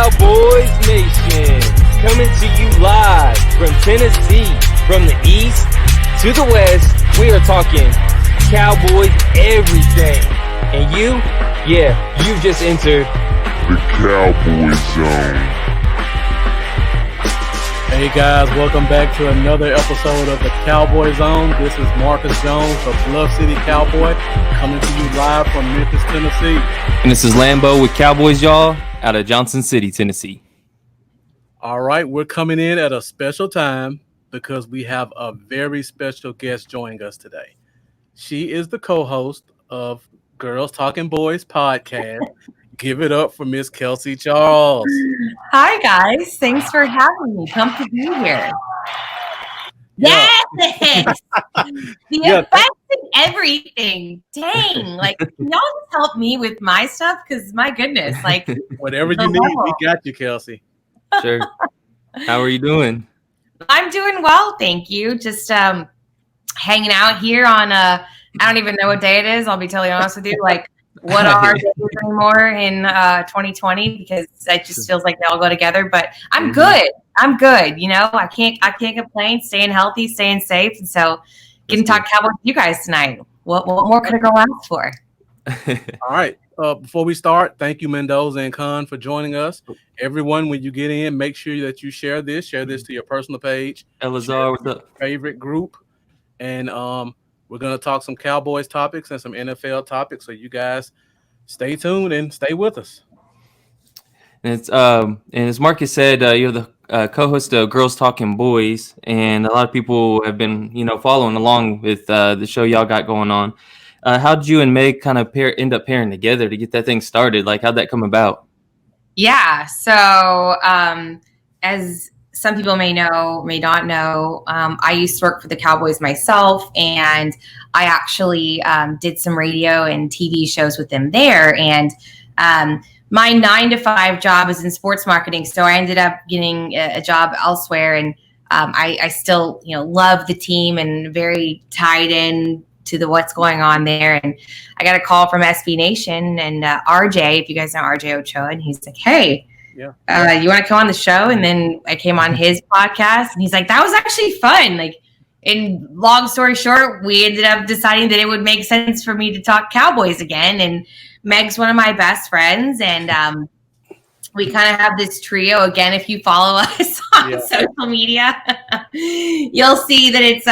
Cowboys Nation, coming to you live from Tennessee, from the east to the west. We are talking Cowboys everything. And you just entered the Cowboy Zone. Hey guys, welcome back to another episode of the Cowboy Zone. This is Marcus Jones, the Bluff City Cowboy, coming to you live from Memphis, Tennessee. And this is Lambo with Cowboys, y'all, out of Johnson City, Tennessee. All right, we're coming in at a special time because we have a very special guest joining us today. She is the co-host of Girls Talking Boys podcast. Give it up for Miss Kelsey Charles. Hi, guys. Thanks for having me. Come to be here. Yeah. Yes! The effects and everything. Dang. Like, can y'all just help me with my stuff? Because, my goodness, like... Whatever you need, we got you, Kelsey. Sure. How are you doing? I'm doing well, thank you. Just hanging out here on, I don't even know what day it is. I'll be totally honest with you. Like, what are days anymore in 2020, because it just feels like they all go together. But I'm good. I'm good. You know, I can't complain. Staying healthy, staying safe, and so getting to talk Cowboys with you guys tonight. What more could I go ask for? All right. Before we start, thank you, Mendoza and Khan, for joining us. Everyone, when you get in, make sure that you share this to your personal page. Elazar, what's up? Favorite group, and we're going to talk some Cowboys topics and some NFL topics, so you guys stay tuned and stay with us. And it's and as Marcus said, you're the co-host of Girls Talking Boys, and a lot of people have been, following along with the show y'all got going on. How did you and Meg kind of end up pairing together to get that thing started? Like, how'd that come about? Yeah, so as some people may know, may not know, I used to work for the Cowboys myself, and I actually did some radio and TV shows with them there. And my 9-to-5 job is in sports marketing, so I ended up getting a job elsewhere. And I still, love the team and very tied in to what's going on there. And I got a call from SB Nation and RJ, if you guys know RJ Ochoa, and he's like, "Hey, you want to come on the show?" And then I came on his podcast, and he's like, "That was actually fun." Like, in long story short, we ended up deciding that it would make sense for me to talk Cowboys again. And Meg's one of my best friends, and we kind of have this trio. Again, if you follow us on social media, you'll see that it's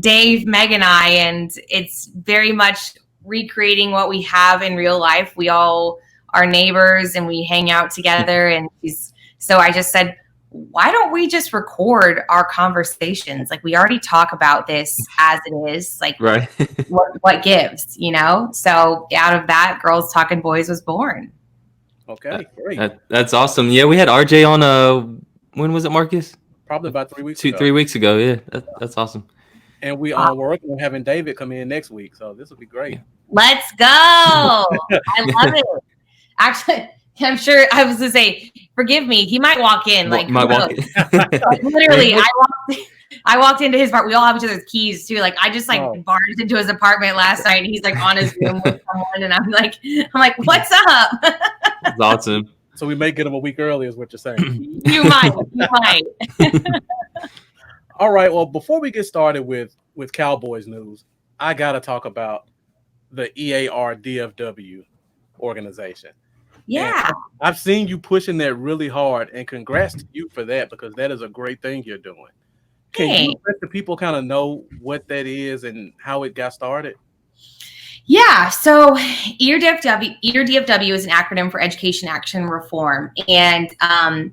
Dave, Meg, and I, and it's very much recreating what we have in real life. We all are neighbors and we hang out together. And so I just said, why don't we just record our conversations? Like, we already talk about this as it is. Like, right. what gives, So out of that, Girls Talking Boys was born. Okay, great. That's awesome. Yeah, we had RJ on. When was it, Marcus? Probably about 3 weeks ago. 3 weeks ago. Yeah, that's awesome. And we're working on having David come in next week, so this will be great. Let's go! I love it. Actually, I'm sure I was going to say, forgive me, he might walk in. Like, literally, I walked into his part. We all have each other's keys too. Like, I just barged into his apartment last night, and he's like on his room with someone, and I'm like, what's up? That's awesome. So we may get him a week early, is what you're saying. You might. All right. Well, before we get started with Cowboys news, I got to talk about the EAR DFW organization. Yeah. And I've seen you pushing that really hard, and congrats to you for that, because that is a great thing you're doing. Can you let the people kind of know what that is and how it got started? Yeah, so EAR-DFW is an acronym for Education Action Reform. And, a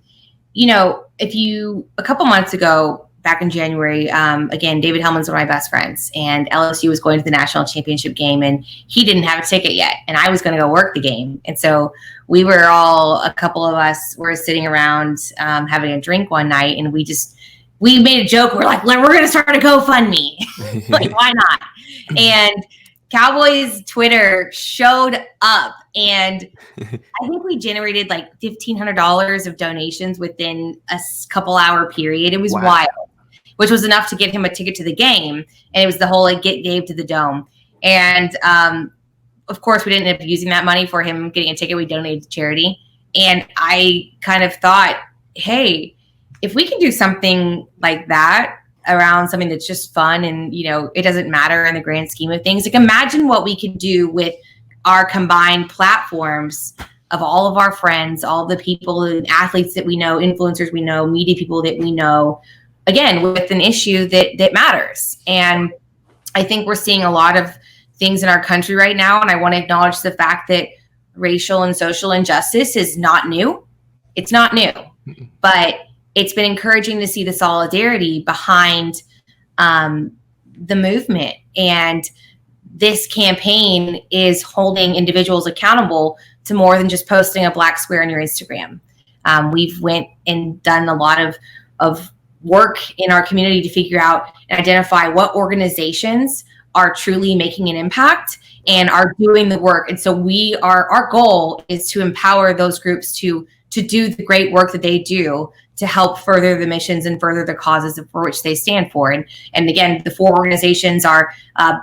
couple months ago, back in January, again, David Hellman's one of my best friends, and LSU was going to the national championship game, and he didn't have a ticket yet, and I was going to go work the game. And so we were a couple of us were sitting around having a drink one night, and we made a joke. We're like, we're going to start a GoFundMe. Like, why not? And Cowboys Twitter showed up, and I think we generated like $1,500 of donations within a couple hour period. It was wild, which was enough to get him a ticket to the game. And it was the whole get Dave to the Dome. And of course, we didn't end up using that money for him getting a ticket. We donated to charity. And I kind of thought, hey, if we can do something like that around something that's just fun and, it doesn't matter in the grand scheme of things, like imagine what we could do with our combined platforms of all of our friends, all the people and athletes that we know, influencers we know, media people that we know, again, with an issue that matters. And I think we're seeing a lot of things in our country right now. And I want to acknowledge the fact that racial and social injustice is not new. It's not new, but it's been encouraging to see the solidarity behind the movement. And this campaign is holding individuals accountable to more than just posting a black square on your Instagram. We've went and done a lot of work in our community to figure out and identify what organizations are truly making an impact and are doing the work. And so our goal is to empower those groups to do the great work that they do to help further the missions and further the causes for which they stand for. And again, the 4 organizations are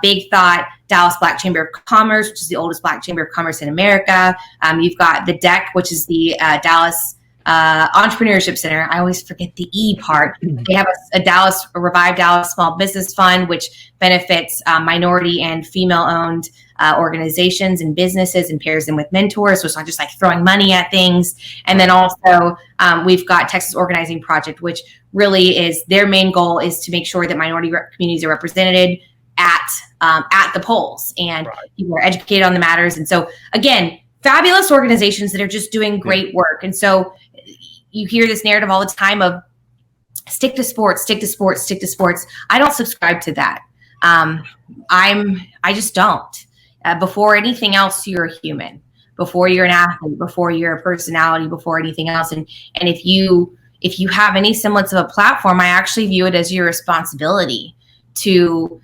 Big Thought, Dallas Black Chamber of Commerce, which is the oldest Black Chamber of Commerce in America. You've got the DEC, which is the Dallas Entrepreneurship Center. I always forget the E part. They have a Revive Dallas Small Business Fund, which benefits minority and female-owned organizations and businesses and pairs them with mentors, so it's not just like throwing money at things. And then also we've got Texas Organizing Project, which really is their main goal is to make sure that minority communities are represented at the polls and people are educated on the matters. And so again, fabulous organizations that are just doing great work. And so you hear this narrative all the time of stick to sports, stick to sports, stick to sports. I don't subscribe to that. I just don't. Before anything else, you're a human. Before you're an athlete, before you're a personality, before anything else. And if you have any semblance of a platform, I actually view it as your responsibility to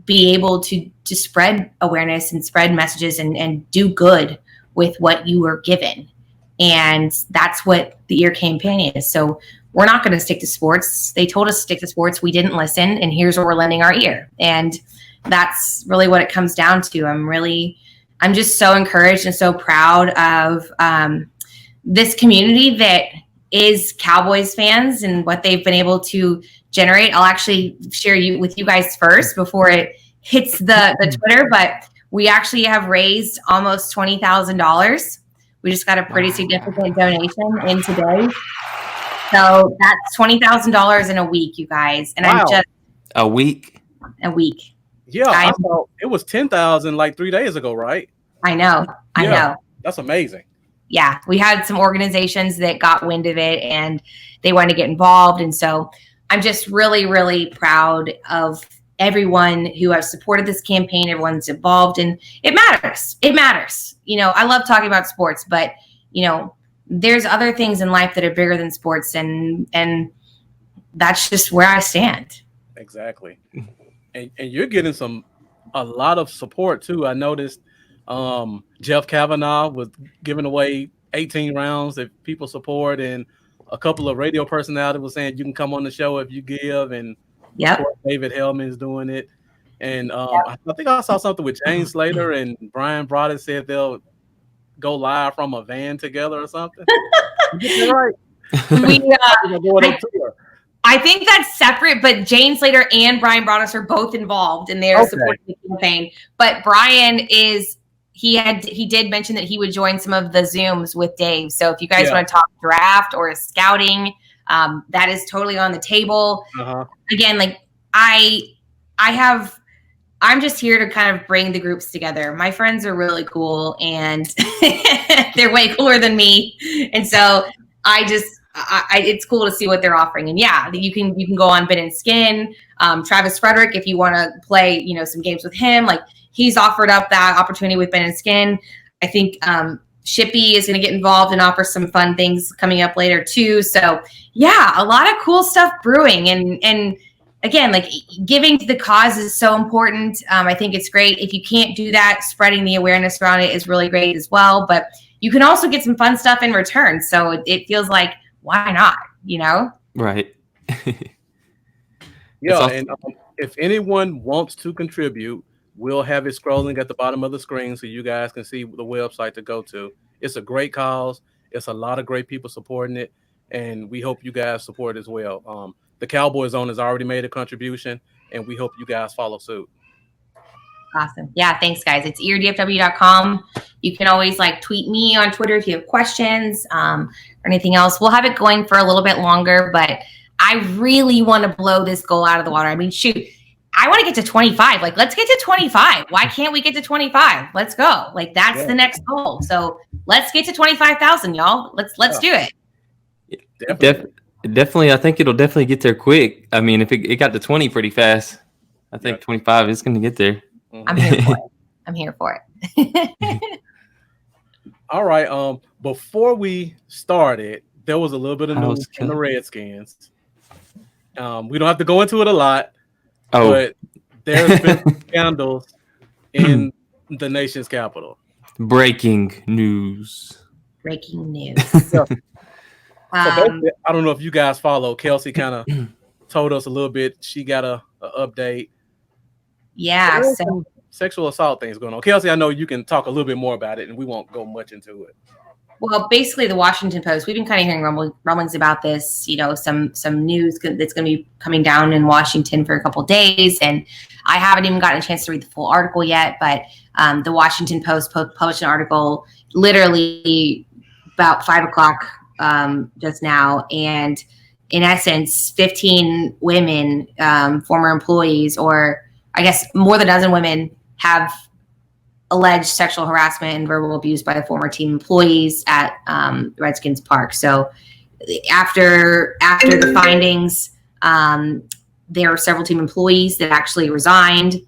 be able to spread awareness and spread messages and do good with what you were given. And that's what the EAR campaign is. So we're not going to stick to sports. They told us to stick to sports. We didn't listen. And here's where we're lending our ear. And that's really what it comes down to. I'm just so encouraged and so proud of this community that is Cowboys fans and what they've been able to generate. I'll actually share with you guys first before it hits the Twitter, but we actually have raised almost $20,000. We just got a pretty significant donation in today. So that's $20,000 in a week, you guys. And I'm just a week. Yeah, I thought it was 10,000 like 3 days ago, right? I know. That's amazing. Yeah, we had some organizations that got wind of it and they wanted to get involved. And so I'm just really, really proud of everyone who has supported this campaign, everyone's involved, and it matters. It matters. I love talking about sports, but there's other things in life that are bigger than sports, and that's just where I stand. Exactly. And you're getting a lot of support too. I noticed Jeff Kavanaugh was giving away 18 rounds that people support, and a couple of radio personalities were saying you can come on the show if you give, and David Hellman's doing it. And I think I saw something with Jane Slater and Brian Broaddus said they'll go live from a van together or something. Right. I think that's separate, but Jane Slater and Brian Broaddus are both involved in their supporting the campaign. But Brian he did mention that he would join some of the Zooms with Dave. So if you guys want to talk draft or scouting, that is totally on the table. Again, like I'm just here to kind of bring the groups together. My friends are really cool and they're way cooler than me. And so it's cool to see what they're offering. And you can go on Bin and Skin. Travis Frederick, if you want to play, some games with him, like he's offered up that opportunity with Bin and Skin. I think Shippy is going to get involved and offer some fun things coming up later too. So a lot of cool stuff brewing. And again, like giving to the cause is so important. I think it's great. If you can't do that, spreading the awareness around it is really great as well. But you can also get some fun stuff in return. So it feels like, why not? Right. And if anyone wants to contribute, we'll have it scrolling at the bottom of the screen so you guys can see the website to go to. It's a great cause. It's a lot of great people supporting it, and we hope you guys support it as well. The Cowboy Zone has already made a contribution, and we hope you guys follow suit. Awesome. Yeah, thanks, guys. It's eardfw.com. You can always tweet me on Twitter if you have questions or anything else. We'll have it going for a little bit longer, but I really want to blow this goal out of the water. I mean, shoot, I want to get to 25. Let's get to 25. Why can't we get to 25? Let's go. That's the next goal. So let's get to 25,000, y'all. Let's do it. Definitely. I think it'll definitely get there quick. I mean, if it got to 20 pretty fast, I think 25 is going to get there. I'm here for it. I'm here for it. All right. Before we started, there was a little bit of news from the Redskins. We don't have to go into it a lot, but there's been scandals in the nation's capital. Breaking news. Breaking news. So basically, I don't know if you guys follow. Kelsey kind of told us a little bit. She got a update. Yeah. Some sexual assault things going on. Kelsey, I know you can talk a little bit more about it, and we won't go much into it. Well, basically, the Washington Post, we've been kind of hearing rumblings about this, some news that's going to be coming down in Washington for a couple of days. And I haven't even gotten a chance to read the full article yet, but the Washington Post published an article literally about 5 o'clock just now. And in essence, 15 women, former employees, or I guess more than a dozen women, have alleged sexual harassment and verbal abuse by the former team employees at Redskins Park. So after the findings, there are several team employees that actually resigned,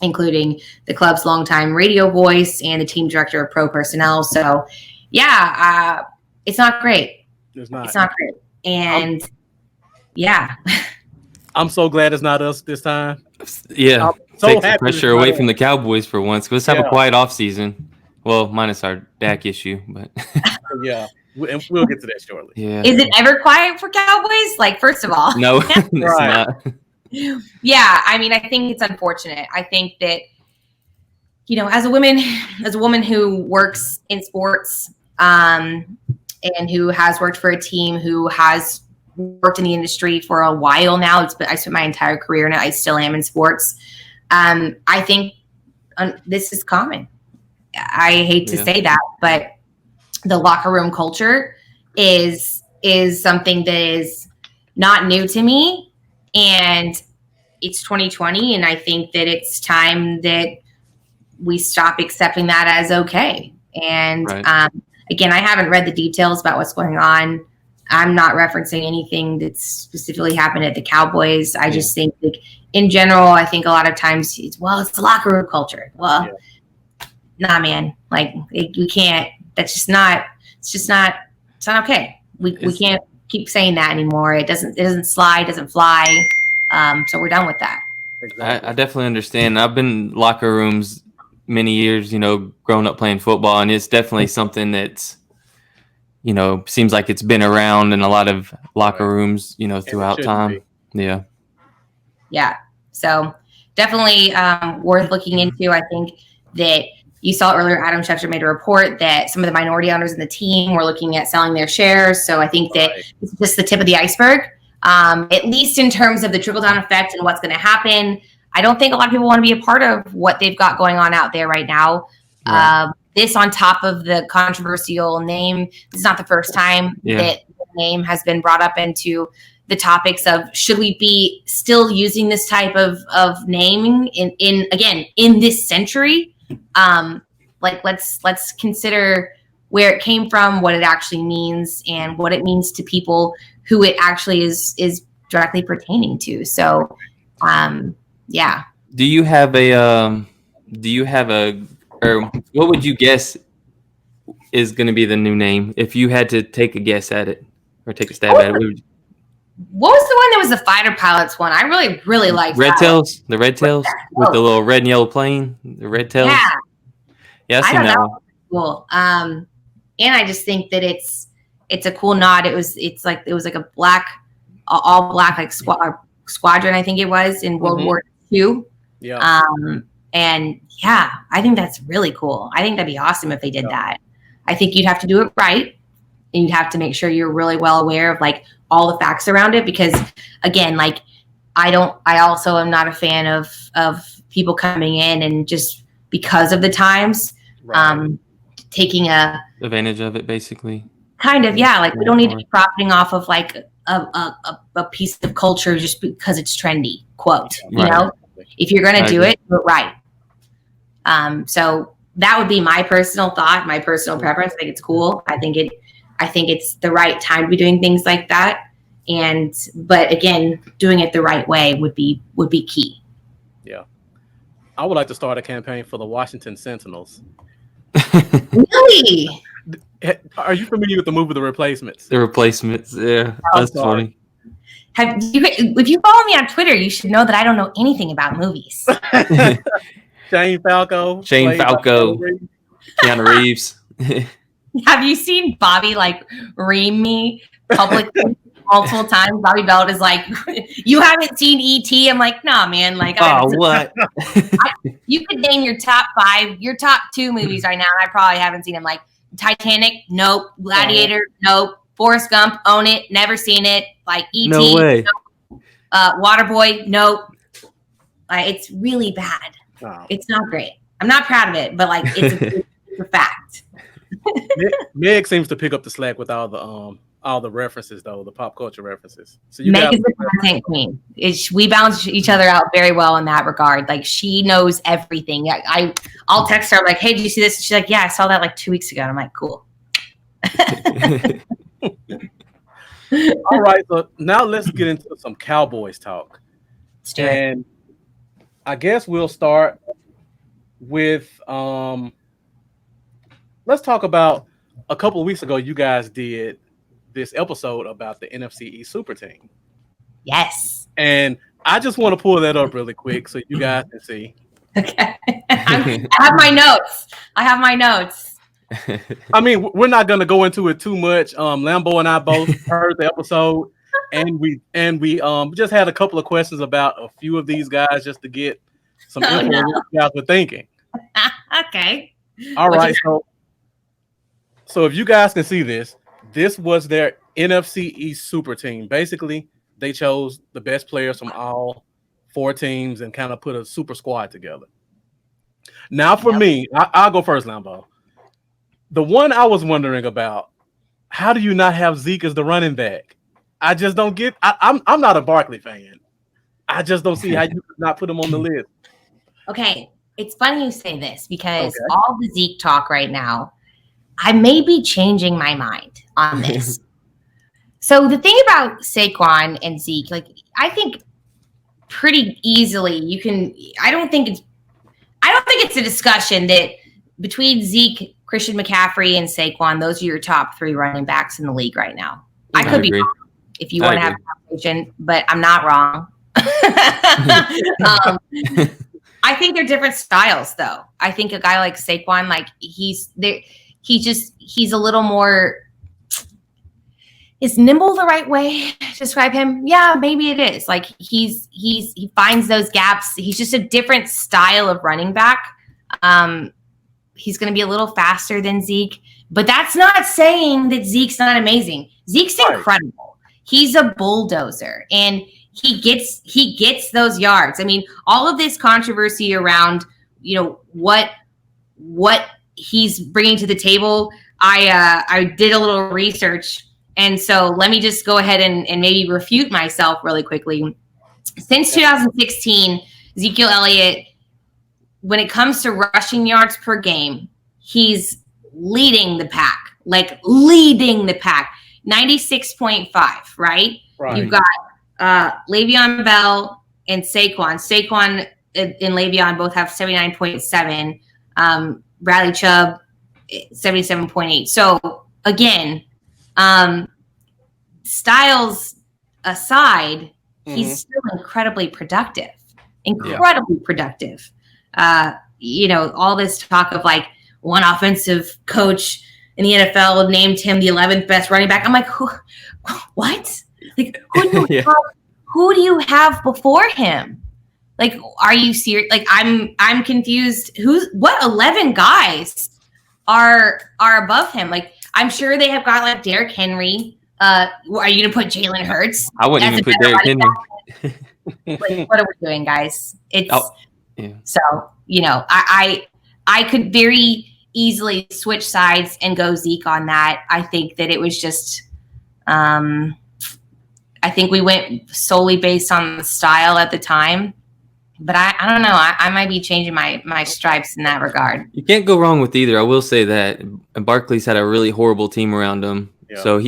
including the club's longtime radio voice and the team director of pro personnel. So it's not great. It's not great. And I'm so glad it's not us this time. Yeah. So Take the pressure away from the Cowboys for once. Let's have a quiet off season. Well, minus our Dak issue, but and we'll get to that shortly. Yeah. Is it ever quiet for Cowboys? First of all, no, it's not. Yeah, I mean, I think it's unfortunate. I think that as a woman who works in sports, and who has worked for a team who has worked in the industry for a while now. I spent my entire career and I still am in sports. I think this is common. I hate to say that, but the locker room culture is something that is not new to me, and it's 2020. And I think that it's time that we stop accepting that as okay. And, again, I haven't read the details about what's going on. I'm not referencing anything that's specifically happened at the Cowboys. I just think, in general, I think a lot of times it's the locker room culture. Well, nah, man. We can't. That's just not. It's not okay. We can't keep saying that anymore. It doesn't slide. Doesn't fly. So we're done with that. Exactly. I definitely understand. I've been in locker rooms many years. Growing up playing football, and it's definitely something that's. Seems like it's been around in a lot of locker rooms, throughout time. Yeah. Yeah. So definitely worth looking into. I think that you saw earlier, Adam Schefter made a report that some of the minority owners in the team were looking at selling their shares. So I think that it's just the tip of the iceberg, at least in terms of the trickle-down effect and what's going to happen. I don't think a lot of people want to be a part of what they've got going on out there right now. Right. This on top of the controversial name. This is not the first time that the name has been brought up into the topics of should we be still using this type of naming in this century? Let's consider where it came from, what it actually means, and what it means to people who it actually is directly pertaining to. So, Do you have a or what would you guess is going to be the new name if you had to take a guess at it or take a stab at it? What was the one that was the fighter pilots one? I really, really liked Red Tails, the Red Tails with the little red and yellow plane, the Red Tails. Yeah, I seen that one. Cool. And I just think that it's a cool nod. It was like a black, all black squadron. I think it was in World War II. Yeah. And I think that's really cool. I think that'd be awesome if they did that. I think you'd have to do it right. and you have to make sure you're really well aware of like all the facts around it, because again, like I also am not a fan of people coming in and just because of the times, taking a advantage of it, basically. Kind of, yeah. Like we don't need to be profiting off of like a piece of culture just because it's trendy. Quote, you know, if you're going to do it right. So that would be my personal thought, my personal preference. I think it's cool. I think it's the right time to be doing things like that. But again, doing it the right way would be key. Yeah. I would like to start a campaign for the Washington Sentinels. Really? Are you familiar with the movie The Replacements? The Replacements, yeah. That's funny. If you follow me on Twitter, you should know that I don't know anything about movies. Shane Falco, Keanu Reeves. Have you seen Bobby like ream me publicly multiple times? Bobby Belt is like, you haven't seen E.T.? I'm like, nah, man. Like, what? You could name your top 5, your top 2 movies right now, and I probably haven't seen them. Like Titanic, nope. Gladiator, nope. Forrest Gump, own it, never seen it. Like E.T., no way. Nope. Waterboy, nope. It's really bad. Oh. It's not great. I'm not proud of it, but like it's a fact. Meg seems to pick up the slack with all the references, though, the pop culture references. So Meg is the content queen. We balance each other out very well in that regard. Like she knows everything. I'll text her like, "Hey, did you see this?" She's like, "Yeah, I saw that like 2 weeks ago." And I'm like, "Cool." All right, so now let's get into some Cowboys talk. Let's do it. And I guess we'll start with let's talk about a couple of weeks ago. You guys did this episode about the NFC East Super Team. Yes. And I just want to pull that up really quick so you guys can see. Okay. I have my notes. I mean, we're not going to go into it too much. Lambo and I both heard the episode, and we just had a couple of questions about a few of these guys just to get some info on what you guys were thinking. Okay. All right. So if you guys can see this was their NFC East Super Team. Basically, they chose the best players from all 4 teams and kind of put a super squad together. Now, for me, I'll go first, Lambo. The one I was wondering about, how do you not have Zeke as the running back? I just don't get. I'm not a Barkley fan. I just don't see how you could not put him on the list. Okay, it's funny you say this because all the Zeke talk right now, I may be changing my mind on this. So the thing about Saquon and Zeke, like I think pretty easily you can. I don't think it's a discussion that between Zeke, Christian McCaffrey, and Saquon, those are your top 3 running backs in the league right now. I could be wrong if you want to have a conversation, but I'm not wrong. I think they're different styles, though. I think a guy like Saquon, like he's a little more. Is nimble the right way to describe him? Yeah, maybe it is. Like he finds those gaps. He's just a different style of running back. He's going to be a little faster than Zeke, but that's not saying that Zeke's not amazing. Zeke's incredible. He's a bulldozer, and he gets those yards. I mean, all of this controversy around, what he's bringing to the table. I did a little research, and so let me just go ahead and maybe refute myself really quickly. Since 2016, Ezekiel Elliott, when it comes to rushing yards per game, he's leading the pack, 96.5, right? You've got Le'Veon Bell and Saquon. Saquon and Le'Veon both have 79.7. Bradley Chubb, 77.8. So again, styles aside, he's still incredibly productive. All this talk of like one offensive coach in the NFL named him the 11th best running back. I'm like, what? Like, who do you have before him? Like, are you serious? Like, I'm confused. What 11 guys are above him? Like, I'm sure they have got like Derrick Henry. Are you going to put Jalen Hurts? I wouldn't even put Derrick Henry. Like, what are we doing, guys? It's yeah. So, I could very easily switch sides and go Zeke on that. I think that it was just, I think we went solely based on the style at the time. But I don't know. I might be changing my stripes in that regard. You can't go wrong with either. I will say that Barkley's had a really horrible team around him. Yeah. So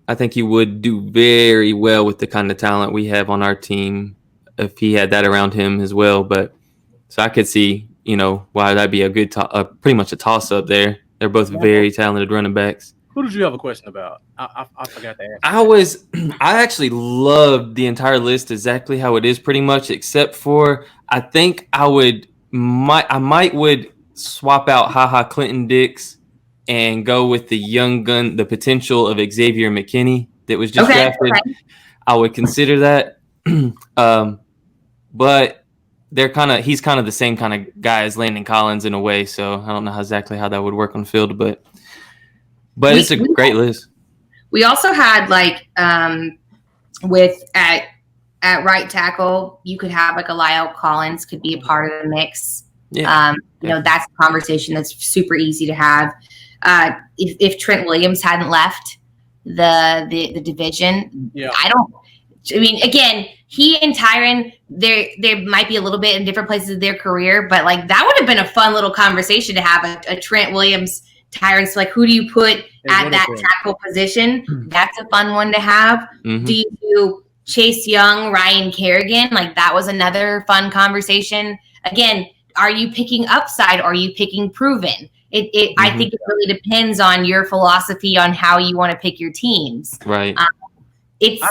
I think he would do very well with the kind of talent we have on our team if he had that around him as well. But so I could see, why that'd be a good, pretty much a toss up there. They're both very talented running backs. Who did you have a question about? I forgot to ask. I actually loved the entire list exactly how it is pretty much, except for I think I might swap out HaHa Clinton Dix and go with the young gun, the potential of Xavier McKinney that was just drafted. Okay. I would consider that. But he's kind of the same kind of guy as Landon Collins in a way. So I don't know exactly how that would work on the field, but it's a great list. We also had at right tackle, you could have like a Lyle Collins could be a part of the mix. Yeah. That's a conversation that's super easy to have. If Trent Williams hadn't left the division, again, he and Tyron, they might be a little bit in different places of their career, but like that would have been a fun little conversation to have a Trent Williams, Tyron. So like, who do you put at that tackle position? That's a fun one to have. Mm-hmm. Do you do Chase Young, Ryan Kerrigan? Like that was another fun conversation. Again, are you picking upside or are you picking proven? Mm-hmm. I think it really depends on your philosophy on how you want to pick your teams. Right. It's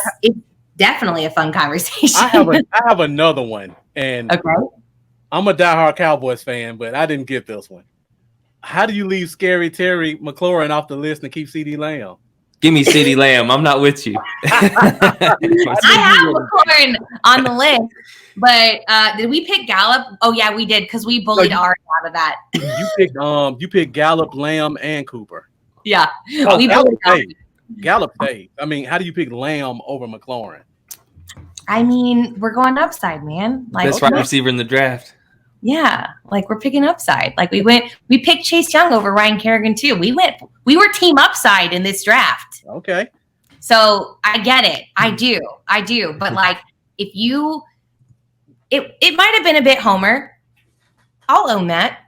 definitely a fun conversation. I have another one, and I'm a diehard Cowboys fan, but I didn't get this one. How do you leave Scary Terry McLaurin off the list and keep CeeDee Lamb? Give me CeeDee Lamb. I'm not with you. I have McLaurin on the list, but did we pick Gallup? Oh yeah, we did because we bullied Art out of that. You picked Gallup, Lamb, and Cooper. Yeah, we Gallup stayed. I mean, how do you pick Lamb over McLaurin? I mean, we're going upside, man. Like best wide receiver in the draft. Yeah, like we're picking upside. Like we picked Chase Young over Ryan Kerrigan too. We were team upside in this draft. Okay. So I get it. I do. But like if you it might have been a bit Homer. I'll own that.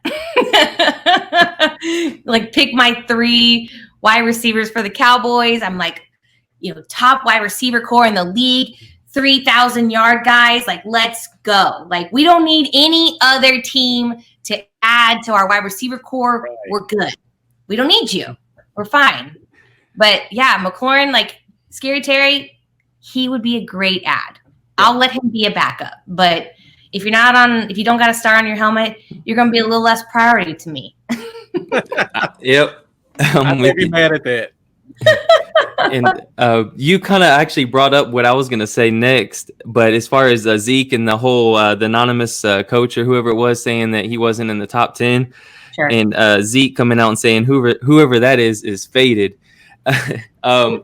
Like pick my 3 wide receivers for the Cowboys. I'm like, top wide receiver core in the league. 3,000-yard guys, like let's go. Like we don't need any other team to add to our wide receiver core. Right. We're good. We don't need you. We're fine. But yeah, McLaurin, like Scary Terry, he would be a great add. I'll let him be a backup. But if you don't got a star on your helmet, you're going to be a little less priority to me. Yep. I may be mad at that. And you kind of actually brought up what I was going to say next, but as far as Zeke and the whole the anonymous coach or whoever it was saying that he wasn't in the top 10, sure. And Zeke coming out and saying whoever that is faded. I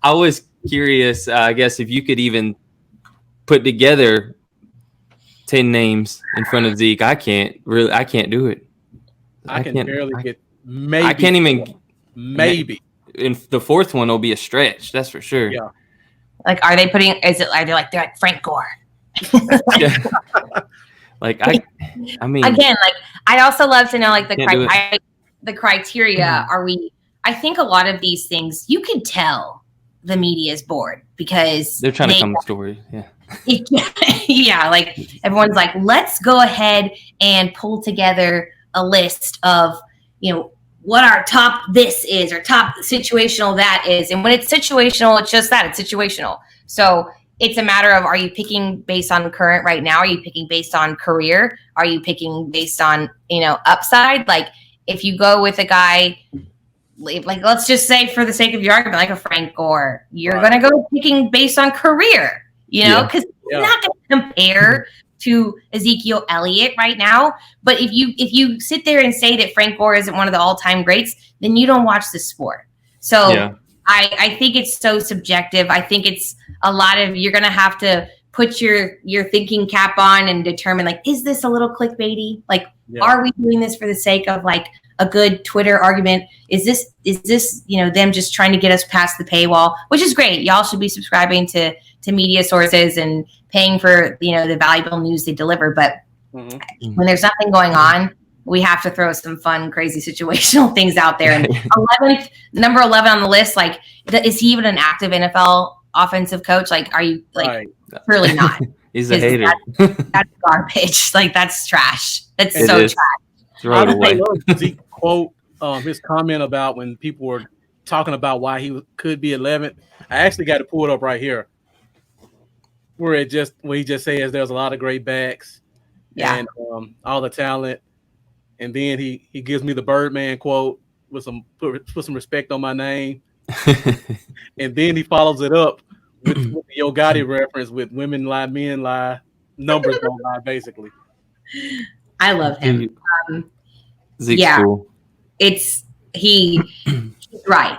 was curious, I guess, if you could even put together 10 names in front of Zeke. I can't do it. I can barely get maybe. I can't even. Maybe. And the 4th one will be a stretch, that's for sure. Yeah. Like, are they they're like Frank Gore? Yeah. Like, I mean. Again, like, I'd also love to know, like, the criteria. I think a lot of these things, you can tell the media is bored because they're trying to come with stories. Yeah. Yeah. Like, everyone's like, let's go ahead and pull together a list of, what our top this is or top situational that is. And when it's situational, it's just that. It's situational. So it's a matter of, are you picking based on current right now? Are you picking based on career? Are you picking based on, upside? Like if you go with a guy, like let's just say for the sake of your argument, like a Frank Gore, you're going to go picking based on career, because he's not going to compare to Ezekiel Elliott right now. But if you sit there and say that Frank Gore isn't one of the all-time greats, then you don't watch the sport. So Yeah. I think it's so subjective. I think it's a lot of, you're going to have to put your thinking cap on and determine, like, is this a little clickbaity? Like, are we doing this for the sake of like a good Twitter argument? Is this, them just trying to get us past the paywall, which is great. Y'all should be subscribing to media sources and paying for, the valuable news they deliver. But when there's nothing going on, we have to throw some fun, crazy situational things out there. And number 11 on the list, like, is he even an active NFL offensive coach? Like, are you like, Surely not. He's a hater. That's garbage. Like, that's trash. That's trash. I love Zeke quote his comment about when people were talking about why he could be 11th. I actually got to pull it up right here, where he just says there's a lot of great backs, and all the talent, and then he gives me the Birdman quote with put some respect on my name, and then he follows it up with the Yo Gotti reference with women lie, men lie, numbers don't lie, basically. I love him. Zeke's cool. He's right.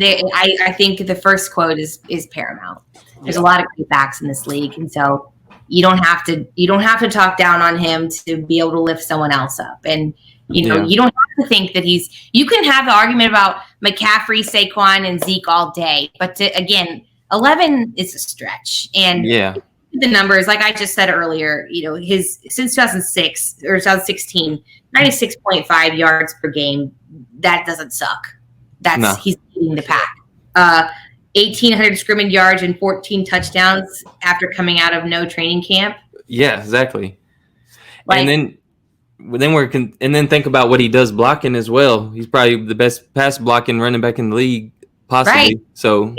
I think the first quote is paramount. There's a lot of great backs in this league, and so you don't have to talk down on him to be able to lift someone else up. And you don't have to think that you can have the argument about McCaffrey, Saquon, and Zeke all day, but again, 11 is a stretch. And the numbers, like I just said earlier, his since 2006 or 2016, 96.5 yards per game. That doesn't suck. He's leading the pack. 1,800 scrimmage yards and 14 touchdowns after coming out of no training camp. Yeah, exactly. And then think about what he does blocking as well. He's probably the best pass blocking running back in the league, possibly. Right. So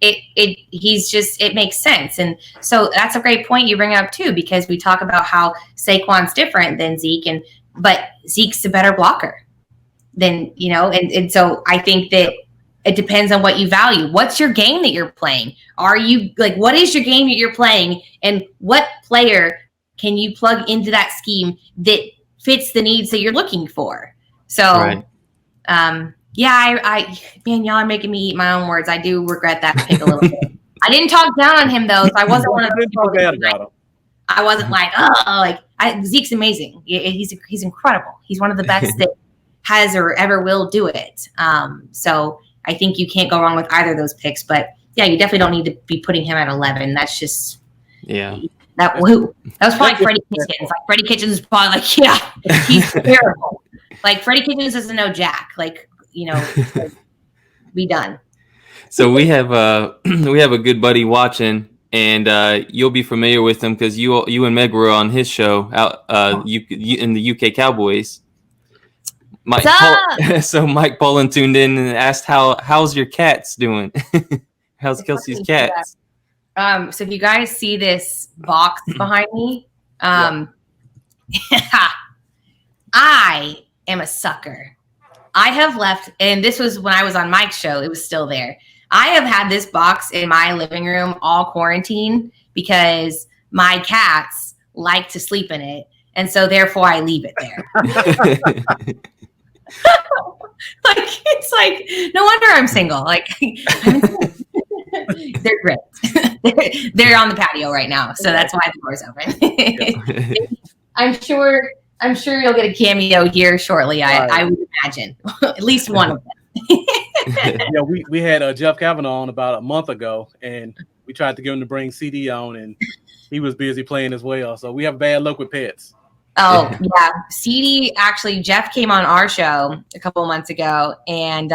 it makes sense. And so that's a great point you bring up too, because we talk about how Saquon's different than Zeke, but Zeke's a better blocker than, and so I think that it depends on what you value. What's your game that you're playing? Are you like, what is your game that you're playing, and what player can you plug into that scheme that fits the needs that you're looking for? So, man, y'all are making me eat my own words. I do regret that pick a little bit. I didn't talk down on him though, so I wasn't one of those people. I wasn't like, Zeke's amazing. He's incredible. He's one of the best that has or ever will do it. So I think you can't go wrong with either of those picks. But yeah, you definitely don't need to be putting him at 11. That's just that was probably Freddie Kitchens. Like, Freddie Kitchens is probably like, he's terrible. Like, Freddie Kitchens doesn't know Jack. Like, be done. So we have a good buddy watching, and you'll be familiar with him because you and Meg were on his show out you in the UK Cowboys. Mike Pollan tuned in and asked how's your cats doing? How's Kelsey's cats? So if you guys see this box behind me, I am a sucker. I have left, and this was when I was on Mike's show, it was still there. I have had this box in my living room all quarantine because my cats like to sleep in it, and so therefore I leave it there. It's like, no wonder I'm single. Like, they're great. They're on the patio right now, so that's why the door's open. I'm sure you'll get a cameo here shortly. I would imagine at least one of them. We had Jeff Kavanaugh on about a month ago, and we tried to get him to bring CD on, and he was busy playing as well. So we have bad luck with pets. Oh yeah, CD. Actually, Jeff came on our show a couple of months ago, and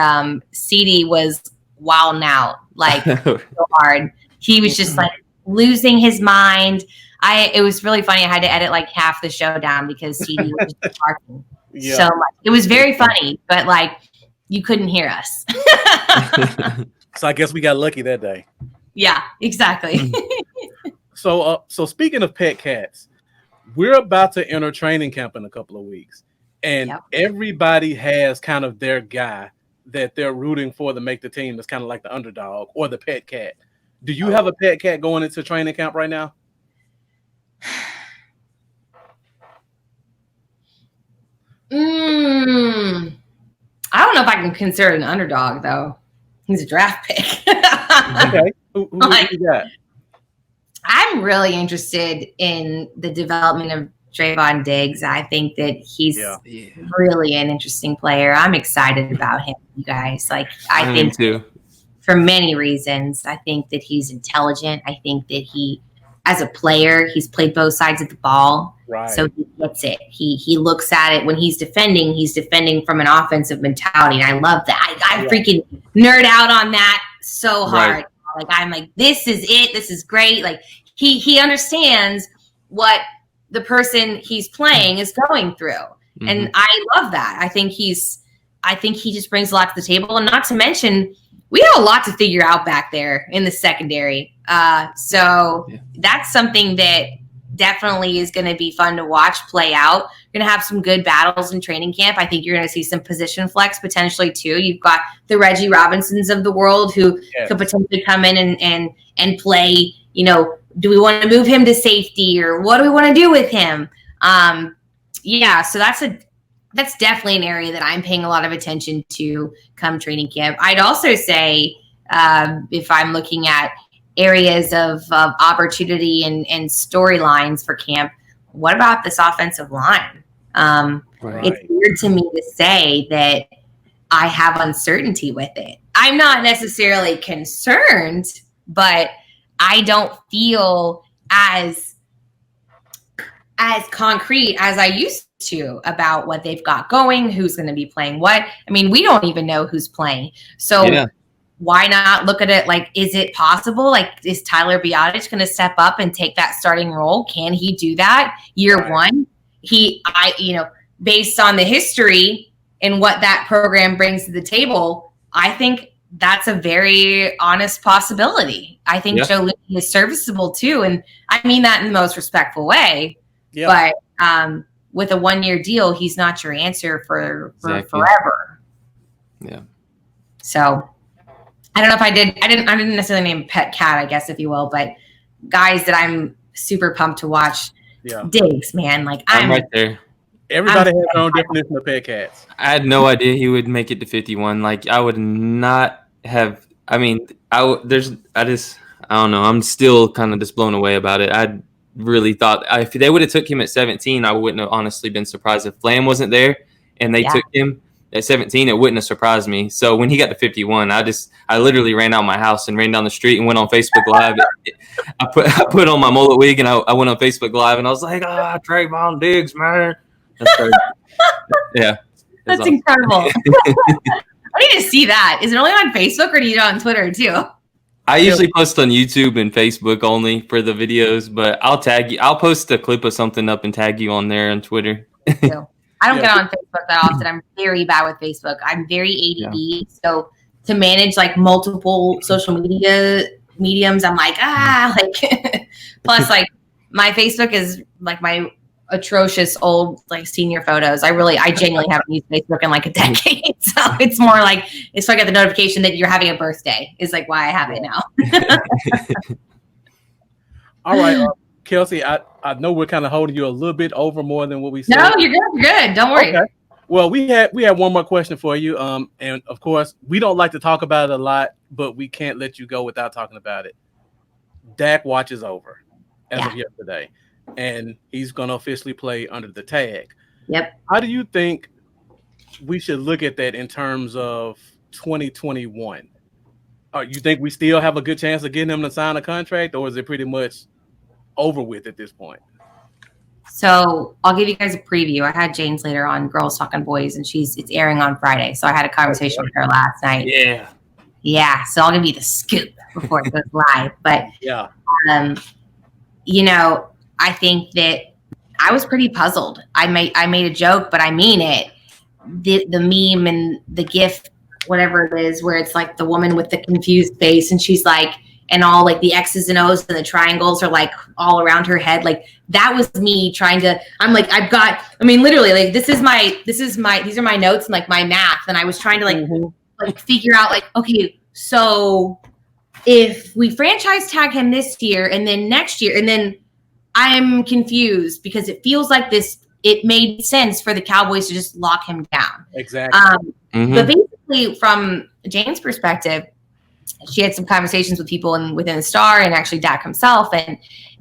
CD was wilding out like so hard. He was just like losing his mind. It was really funny. I had to edit like half the show down because CD was just barking so much. It was very funny, but like you couldn't hear us. So I guess we got lucky that day. Yeah, exactly. So speaking of pet cats, we're about to enter training camp in a couple of weeks, and everybody has kind of their guy that they're rooting for to make the team. That's kind of like the underdog or the pet cat. Do you have a pet cat going into training camp right now? know if I can consider it an underdog though. He's a draft pick. Okay. Who you got? I'm really interested in the development of Trayvon Diggs. I think that he's really an interesting player. I'm excited about him, you guys. Like, I think too. For many reasons. I think that he's intelligent. I think that he, as a player, he's played both sides of the ball. Right. So he gets it. He looks at it when he's defending from an offensive mentality. And I love that. I freaking nerd out on that so hard. Right. Like, I'm like, this is it. This is great. Like, he understands what the person he's playing is going through. Mm-hmm. And I love that. I think he just brings a lot to the table. And not to mention, we have a lot to figure out back there in the secondary. So that's something that definitely is going to be fun to watch play out. You're going to have some good battles in training camp. I think you're going to see some position flex potentially too. You've got the Reggie Robinsons of the world who could potentially come in and play, you know, do we want to move him to safety or what do we want to do with him? So that's definitely an area that I'm paying a lot of attention to come training camp. I'd also say if I'm looking at areas of opportunity and storylines for camp, what about this offensive line? It's weird to me to say that I have uncertainty with it. I'm not necessarily concerned, but I don't feel as concrete as I used to about what they've got going, who's going to be playing what. I mean, we don't even know who's playing. So why not look at it like, is it possible? Like, is Tyler Biadasz going to step up and take that starting role? Can he do that year one? Based on the history and what that program brings to the table, I think that's a very honest possibility. I think Joe Looney is serviceable too. And I mean that in the most respectful way. But with a 1-year deal, he's not your answer for forever. Yeah. So I don't know if I didn't necessarily name Pet Cat, I guess, if you will, but guys that I'm super pumped to watch. Diggs, man. Like, I'm right there. Everybody has their own definition of Pet Cats. I had no idea he would make it to 51. Like, I would not have. I mean, I don't know. I'm still kind of just blown away about it. I really thought if they would have took him at 17, I wouldn't have honestly been surprised. If Flam wasn't there and they took him at 17, it wouldn't have surprised me. So when he got to 51, I literally ran out of my house and ran down the street and went on Facebook Live. I put on my mullet wig and I went on Facebook Live and I was like, Trayvon Diggs, man. That's crazy. Yeah. That's awesome. Incredible. I need to see that. Is it only on Facebook or do you do it on Twitter too? I usually post on YouTube and Facebook only for the videos, but I'll tag you. I'll post a clip of something up and tag you on there on Twitter. I don't get on Facebook that often. I'm very bad with Facebook. I'm very ADD. So to manage like multiple social media mediums, I'm like, plus like my Facebook is like my atrocious old like senior photos. I genuinely haven't used Facebook in like a decade. So it's more like it's like I get the notification that you're having a birthday is like why I have it now. All right, Kelsey, I know we're kind of holding you a little bit over more than what we said. No, you're good. You're good. Don't worry. Okay. Well, we had one more question for you. And of course, we don't like to talk about it a lot, but we can't let you go without talking about it. Dak watch is over as of yesterday, and he's going to officially play under the tag. Yep. How do you think we should look at that in terms of 2021? You think we still have a good chance of getting him to sign a contract, or is it pretty much over with at this point? So I'll give you guys a preview. I had Jane Slater on Girls Talking Boys, and it's airing on Friday. So I had a conversation with her last night. Yeah. So I'll give you the scoop before it goes live. But I think that I was pretty puzzled. I made a joke, but I mean it. The meme and the GIF, whatever it is, where it's like the woman with the confused face, and she's like, and all like the X's and O's and the triangles are like all around her head. Like that was me trying to, I'm like, literally like, these are my notes and like my math. And I was trying to like figure out like, okay, so if we franchise tag him this year and then next year, and then I'm confused because it feels like this it made sense for the Cowboys to just lock him down. Exactly. But basically, from Jane's perspective, she had some conversations with people within the Star and actually Dak himself,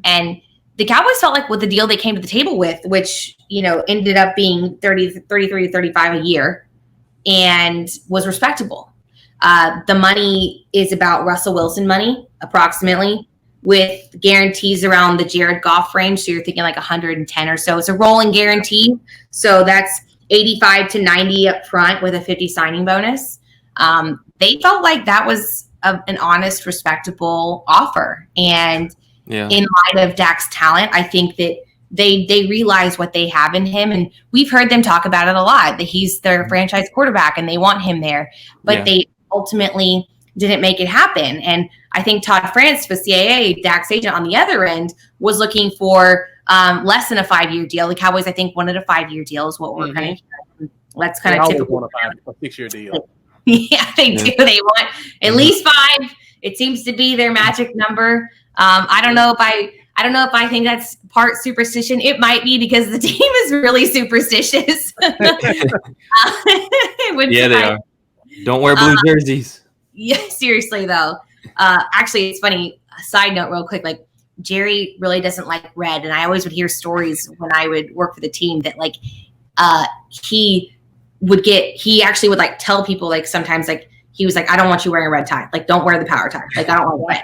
and the Cowboys felt like with the deal they came to the table with, which ended up being 33 to 35 a year, and was respectable. The money is about Russell Wilson money, approximately, with guarantees around the Jared Goff range. So you're thinking like 110 or so. It's a rolling guarantee. So that's 85 to 90 up front with a 50 signing bonus. They felt like that was an honest, respectable offer. And in light of Dak's talent, I think that they realize what they have in him. And we've heard them talk about it a lot, that he's their franchise quarterback and they want him there. But they ultimately didn't make it happen. And I think Todd France with CAA, Dak's agent on the other end, was looking for less than a 5-year deal. The Cowboys, I think, wanted a 5-year deal is what we're kind of, let's kind of typical. A 6-year deal. Yeah, they do. They want at least 5. It seems to be their magic number. I don't know if I think that's part superstition. It might be because the team is really superstitious. They are. Don't wear blue jerseys. Yeah, seriously though. Actually, it's funny. Side note, real quick. Like Jerry really doesn't like red, and I always would hear stories when I would work for the team that like he actually would like tell people like sometimes like he was like, I don't want you wearing a red tie. Like, don't wear the power tie. Like, I don't want red.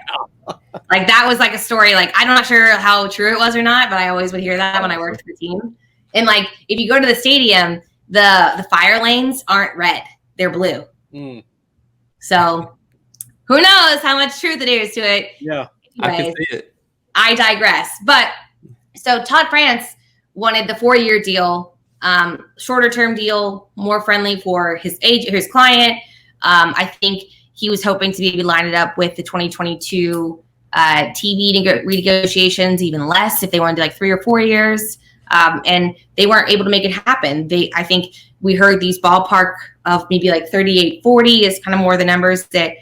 Like that was like a story. Like I'm not sure how true it was or not, but I always would hear that when I worked for the team. And like if you go to the stadium, the fire lanes aren't red; they're blue. So who knows how much truth it is to it? Yeah, anyways, I can see it. I digress. But so Todd France wanted the 4-year deal, shorter term deal, more friendly for his client. I think he was hoping to maybe line it up with the 2022 TV renegotiations, even less if they wanted to do like 3 or 4 years. And they weren't able to make it happen. I think we heard these ballpark of maybe like 38-40 is kind of more the numbers that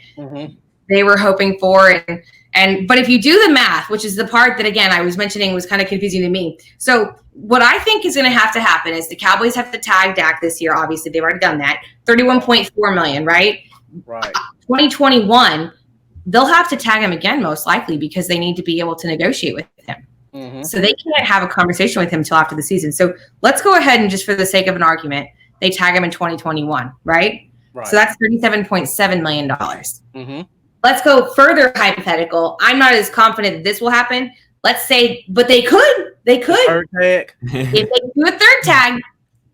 they were hoping for. But if you do the math, which is the part that, again, I was mentioning was kind of confusing to me. So what I think is going to happen is the Cowboys have to tag Dak this year. Obviously, they've already done that. $31.4 million, right? Right. 2021, they'll have to tag him again, most likely, because they need to be able to negotiate with him. So they can't have a conversation with him until after the season. So let's go ahead and just for the sake of an argument, they tag him in 2021, right? So that's $37.7 million. Let's go further hypothetical. I'm not as confident that this will happen. Let's say, but they could. They could. Third tag. If they do a third tag,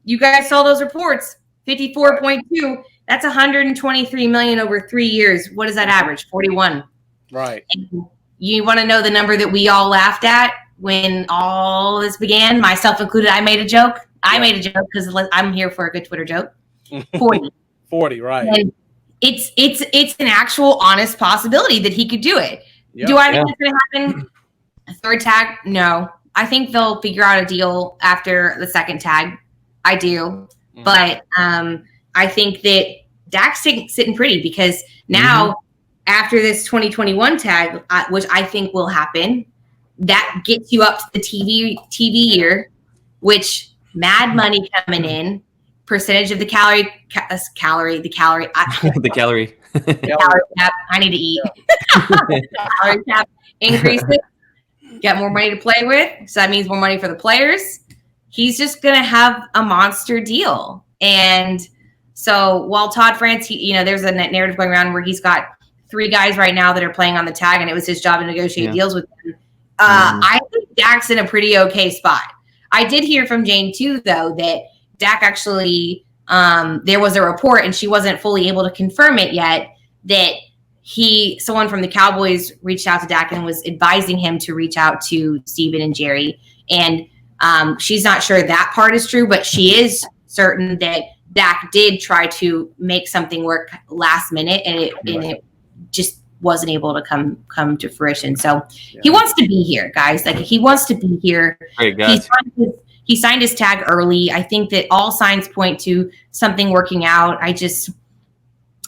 you guys saw those reports. 54.2. That's $123 million over 3 years. What does that average? 41. Right. And you want to know the number that we all laughed at when all this began, myself included? I made a joke. I made a joke because I'm here for a good Twitter joke. 40. 40, right. And it's an actual honest possibility that he could do it. Yep. Do I think it's going to happen? A third tag? No. I think they'll figure out a deal after the second tag. I do. But I think that Dak's sitting pretty because now after this 2021 tag, which I think will happen, that gets you up to the TV year, which mad money coming in, percentage of the calorie cap. I need to eat. Calorie cap increases. Get more money to play with. So that means more money for the players. He's just going to have a monster deal. And so while Todd France, there's a narrative going around where he's got 3 guys right now that are playing on the tag, and it was his job to negotiate deals with them. I think Dak's in a pretty okay spot. I did hear from Jane too, though, that Dak actually, there was a report, and she wasn't fully able to confirm it yet, that someone from the Cowboys reached out to Dak and was advising him to reach out to Steven and Jerry. And she's not sure that part is true, but she is certain that Dak did try to make something work last minute, and it just wasn't able to come to fruition. So he wants to be here, guys. Like he wants to be here. Great guys. He signed his tag early. I think that all signs point to something working out. I just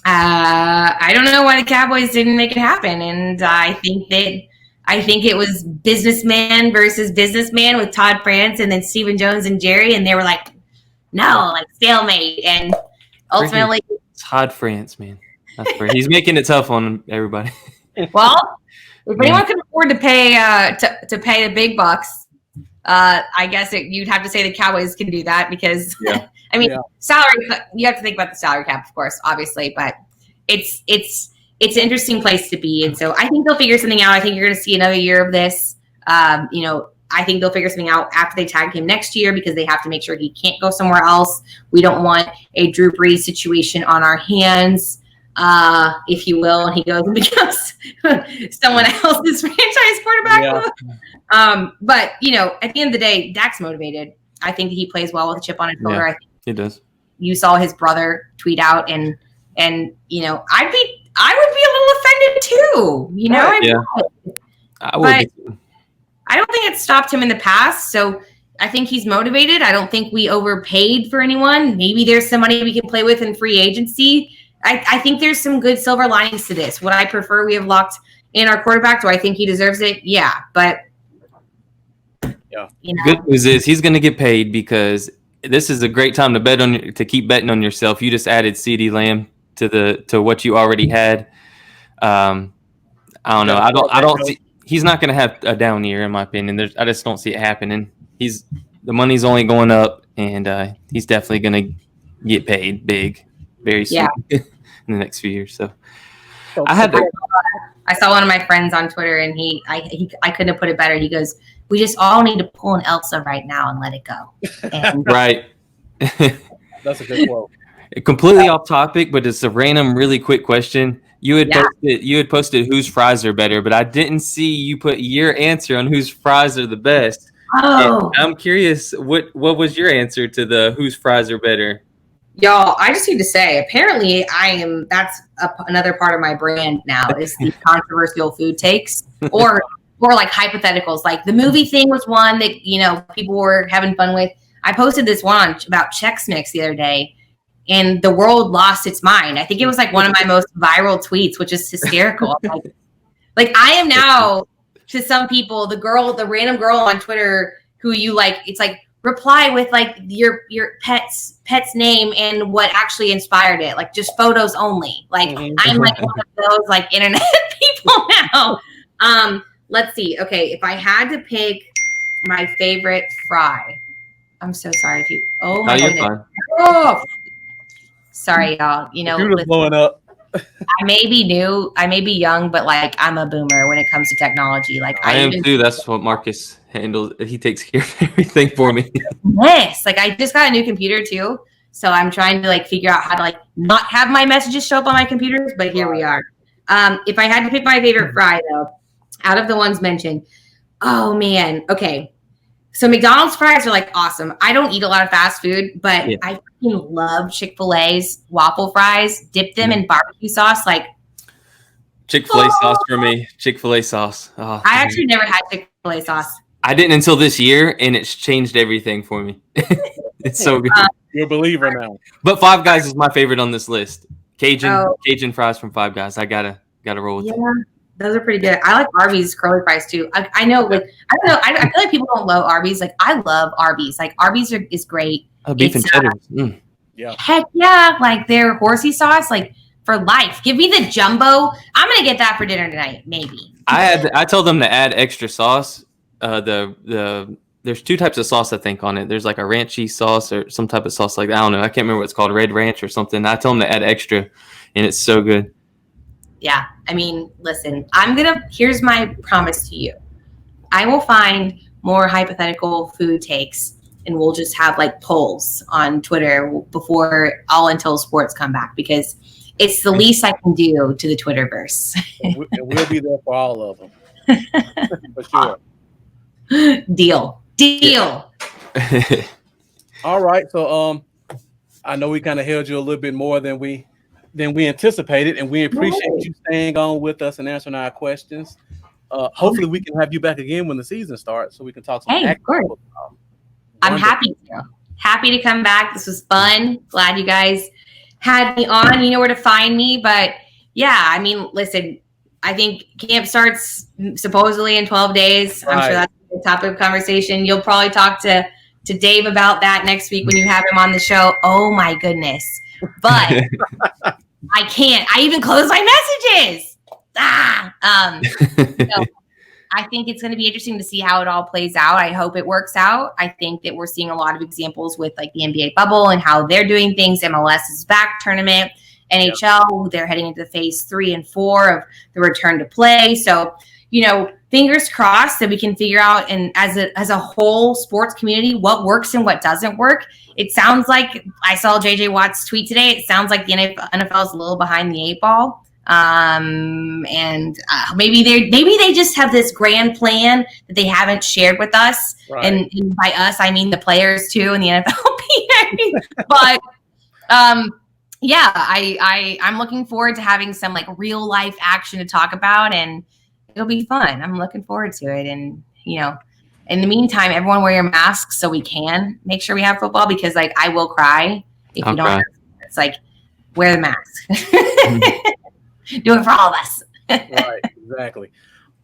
I don't know why the Cowboys didn't make it happen, and I think that I think it was businessman versus businessman with Todd France and then Stephen Jones and Jerry, and they were like, no, like stalemate. And ultimately, Todd France, man, that's great. He's making it tough on everybody. well, if anyone can afford to pay to pay the big bucks, I guess you'd have to say the Cowboys can do that because, I mean, salary. You have to think about the salary cap, of course, obviously, but it's an interesting place to be, and so I think they'll figure something out. I think you're going to see another year of this. I think they'll figure something out after they tag him next year because they have to make sure he can't go somewhere else. We don't want a Drew Brees situation on our hands, if you will, and he goes and becomes someone else's franchise quarterback. Yeah. But, at the end of the day, Dak's motivated. I think he plays well with a chip on his shoulder. Yeah, I think he does. You saw his brother tweet out, and I would be a little offended too. I would. But I don't think it stopped him in the past. So I think he's motivated. I don't think we overpaid for anyone. Maybe there's some money we can play with in free agency. I think there's some good silver linings to this. Would I prefer we have locked in our quarterback? Do I think he deserves it? Yeah, but good news is he's going to get paid because this is a great time to keep betting on yourself. You just added CeeDee Lamb to what you already had. I don't know. I don't see. He's not going to have a down year, in my opinion. I just don't see it happening. The money's only going up, and he's definitely going to get paid big very soon in the next few years. So I saw one of my friends on Twitter, and I couldn't have put it better. He goes, "We just all need to pull an Elsa right now and let it go." And right. That's a good quote. Completely off topic, but it's a random, really quick question. You had posted whose fries are better, but I didn't see you put your answer on whose fries are the best. Oh, and I'm curious, what was your answer to the whose fries are better? Y'all, I just need to say, apparently that's another part of my brand now is the controversial food takes or like hypotheticals. Like the movie thing was one that, people were having fun with. I posted this one about Chex Mix the other day, and the world lost its mind. I think it was like one of my most viral tweets, which is hysterical. like I am now, to some people, the random girl on Twitter who you like, it's like, reply with like your pet's name and what actually inspired it, like just photos only. Like I'm like one of those like internet people now. Let's see. Okay, if I had to pick my favorite fry, I'm so sorry if you. Oh my goodness. Oh, sorry, y'all. Computer's blowing up. I may be new, I may be young, but like I'm a boomer when it comes to technology. Like I am too. That's what Marcus handles. He takes care of everything for me. Yes, like I just got a new computer too, so I'm trying to like figure out how to like not have my messages show up on my computers. But here we are. If I had to pick my favorite fry though, out of the ones mentioned, oh man, okay. So McDonald's fries are like awesome. I don't eat a lot of fast food, but I freaking love Chick-fil-A's waffle fries. Dip them in barbecue sauce, like Chick-fil-A sauce for me. Chick-fil-A sauce. Oh, I actually never had Chick-fil-A sauce. I didn't until this year, and it's changed everything for me. It's so good. You're a believer now. But Five Guys is my favorite on this list. Cajun fries from Five Guys. I gotta roll with it. Those are pretty good. I like Arby's curly fries too. I know, like I don't know. I feel like people don't love Arby's. Like I love Arby's. Like Arby's is great. Beef and cheddar. Yeah. Heck yeah! Like their horsey sauce, like for life. Give me the jumbo. I'm gonna get that for dinner tonight. Maybe. I told them to add extra sauce. There's two types of sauce I think on it. There's like a ranchy sauce or some type of sauce like that. I don't know. I can't remember what it's called. Red Ranch or something. I told them to add extra, and it's so good. Yeah, I mean, listen, here's my promise to you. I will find more hypothetical food takes and we'll just have like polls on Twitter until sports come back because it's the least I can do to the Twitterverse. And we'll be there for all of them. For sure. Deal. All right. So I know we kind of held you a little bit more than we anticipated, and we appreciate you staying on with us and answering our questions. Hopefully we can have you back again when the season starts so we can talk some of course. I'm happy to come back. This was fun. Glad you guys had me on. You know where to find me. But yeah, I mean, listen, I think camp starts supposedly in 12 days. I'm sure that's a topic of conversation. You'll probably talk to Dave about that next week when you have him on the show. Oh my goodness. But I can't. I even close my messages. So I think it's going to be interesting to see how it all plays out. I hope it works out. I think that we're seeing a lot of examples with like the NBA bubble and how they're doing things. MLS is back tournament. NHL, they're heading into phase 3 and 4 of the return to play. So, fingers crossed that we can figure out, and as a whole sports community, what works and what doesn't work. It sounds like I saw JJ Watt's tweet today. It sounds like the NFL is a little behind the 8 ball. Maybe they just have this grand plan that they haven't shared with us. Right. And by us, I mean the players too and the NFLPA. But, I'm looking forward to having some like real life action to talk about, and it'll be fun. I'm looking forward to it. And, in the meantime, everyone wear your masks so we can make sure we have football, because like I will cry if you don't. It's like, wear the mask. Do it for all of us. Right, exactly.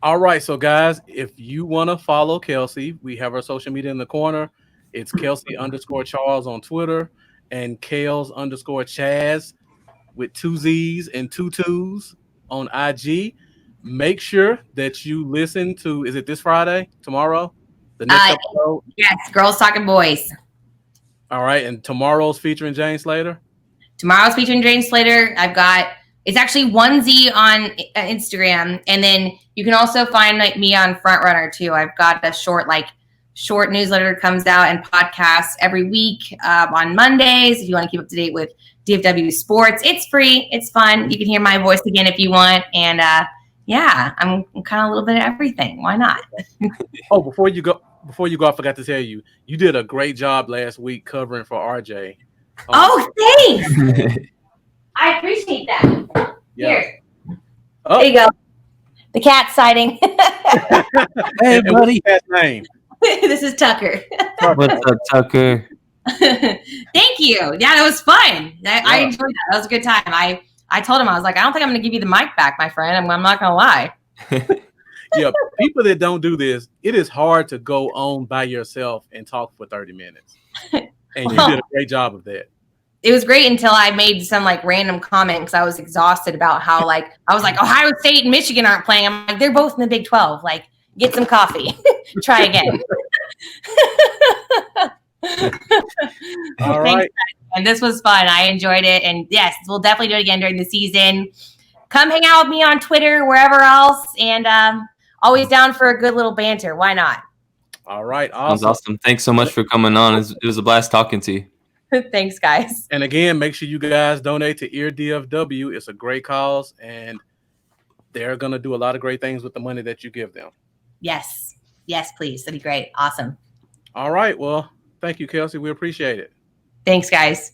All right, so guys, if you want to follow Kelsey, we have our social media in the corner. It's Kelsey_Charles on Twitter and Kales_Chaz with 2 Z's and 2 2's on IG. Make sure that you listen to, is it this Friday, tomorrow? The next episode? Yes, Girls Talking Boys. All right, and tomorrow's featuring Jane Slater? Tomorrow's featuring Jane Slater. It's actually 1Z on Instagram, and then you can also find me on Frontrunner too. I've got a short newsletter that comes out and podcasts every week on Mondays. If you want to keep up to date with DFW sports, it's free, it's fun. You can hear my voice again if you want, and I'm kind of a little bit of everything. Why not? Oh, before you go, I forgot to tell you, you did a great job last week covering for RJ. Oh, thanks. I appreciate that. Yeah. Here. Oh. There you go. The cat sighting. Hey, buddy. What's his name? This is Tucker. What's up, Tucker? Thank you. Yeah, that was fun. I enjoyed that. That was a good time. I told him, I was like, I don't think I'm going to give you the mic back, my friend. I'm not going to lie. Yeah, people that don't do this, it is hard to go on by yourself and talk for 30 minutes. And you did a great job of that. It was great until I made some like random comment because I was exhausted about how I was like, Ohio State and Michigan aren't playing. I'm like, they're both in the Big 12. Like, get some coffee. Try again. All right. Thanks, and this was fun. I enjoyed it. And yes, we'll definitely do it again during the season. Come hang out with me on Twitter, wherever else. And always down for a good little banter. Why not? All right. Sounds awesome. Thanks so much for coming on. It was a blast talking to you. Thanks, guys. And again, make sure you guys donate to Ear DFW. It's a great cause, and they're going to do a lot of great things with the money that you give them. Yes. Yes, please. That'd be great. Awesome. All right. Well, thank you, Kelsey. We appreciate it. Thanks, guys.